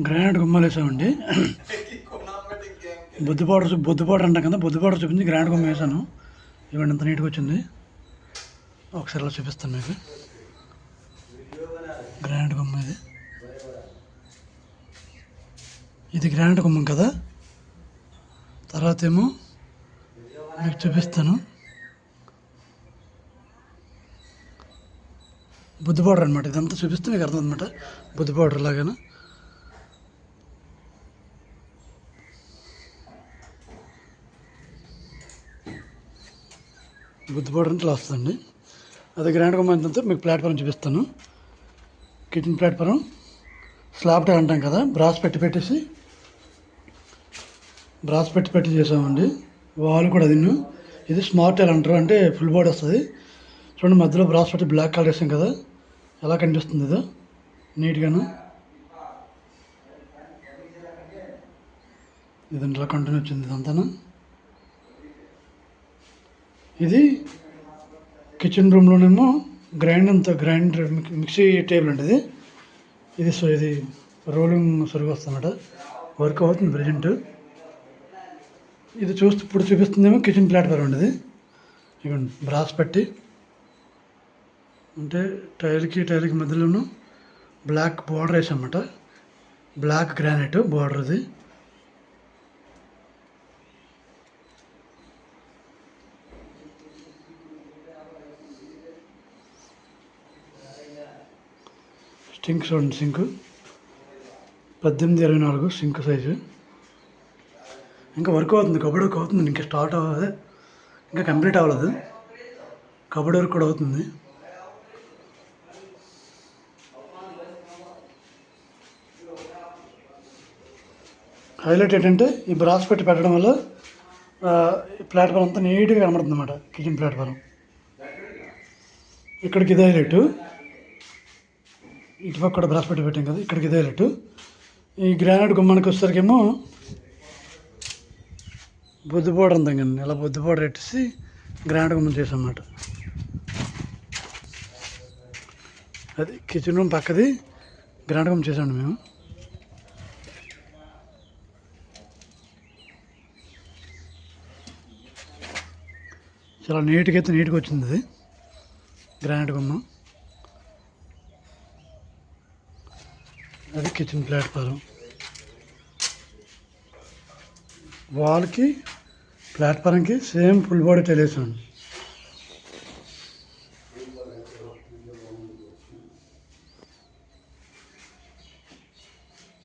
Granite గుమ్మాలు వేసామండి. బొద్దు powder అంటాం కదా, బొద్దు పౌడర్ చూపించి గ్రానైట్ గుమ్మ వేసాను. ఇవ్వండి ఎంత నీట్గా వచ్చింది. ఒకసారి అలా చూపిస్తాను మీకు. గ్రానైట్ గుమ్మ ఇది గ్రానైట్ గుమ్మం కదా. తర్వాత ఏమో మీకు చూపిస్తాను బుద్ధి పౌడర్ అనమాట. ఇదంతా చూపిస్తే మీకు అర్థం అనమాట. బుద్ధి పౌడర్ లాగాను బుద్ధి పౌడర్ అంటే ఇలా వస్తుందండి. అదే గ్రానైట్ గుమ్మ ఎంతంతో మీకు ప్లాట్ఫారం చూపిస్తాను. కిచెన్ ప్లాట్ఫారం స్లాబ్ టైల్ అంటాం కదా, బ్రాస్ పెట్టేసి చేసామండి. వాల్ కూడా ఇది స్మార్ట్ టైల్ అంటారు, అంటే ఫుల్ బాడీ వస్తుంది. చూడండి మధ్యలో బ్రాస్ పెట్టి బ్లాక్ కలర్ వేసాం కదా, ఎలా కనిపిస్తుంది ఇదో నీట్గాను. ఇదంతా ఇలా కంటిన్యూ వచ్చింది ఇదంతా. ఇది కిచెన్ రూమ్లోనేమో గ్రైండర్ మిక్సీ టేబుల్ అండి ఇది. సో ఇది రోలింగ్ సరిగా వస్తుందన్నమాట, వర్క్ అవుతుంది ప్రజెంట్. ఇది ఇప్పుడు చూపిస్తుందేమో కిచెన్ ప్లాట్ఫారం అండి. ఇది ఇవ్వండి బ్రాస్ పెట్టి, అంటే టైల్కి మధ్యలోనూ బ్లాక్ బార్డర్ వేసామన్నమాట. బ్లాక్ గ్రానైట్ బార్డర్ ఇది. సింక్ చూడండి, సింక్ 18x24 సింక్ సైజు. ఇంకా వర్క్ అవుతుంది, కబోర్డ్ వర్క్ అవుతుంది. ఇంకా స్టార్ట్ అవ్వదు, ఇంకా కంప్లీట్ అవ్వలేదు. కబోర్డ్ వర్క్ కూడా అవుతుంది. హైలైట్ ఏంటంటే ఈ బ్రాస్ పెట్టడం వల్ల ప్లాట్ఫారం అంతా నీట్గా కనబడుతుంది అన్నమాట. కిచెన్ ప్లాట్ఫారం ఇక్కడికి ఇదే హైలైట్. ఇటుపక్క కూడా బ్రాస్ పెట్టాం కదా, ఇక్కడికి ఇదే హైలైట్. ఈ గ్రానైట్ గుమ్మానికి వచ్చేసరికేమో బొద్దు పౌడర్ అంతాం కానీ ఇలా బొద్దు పౌడర్ పెట్టేసి గ్రానైట్ గుమ్మం చేసాం అన్నమాట. అది కిచెన్ రూమ్ పక్కది గ్రానైట్ గుమ్మం చేసామండి మేము. చాలా నీట్గా వచ్చింది అది గ్రానైట్ గుమ్మం. అది కిచెన్ ప్లాట్ఫారం. వాల్కి ప్లాట్ఫారంకి సేమ్ ఫుల్ బాడీ టైల్ వేసాను.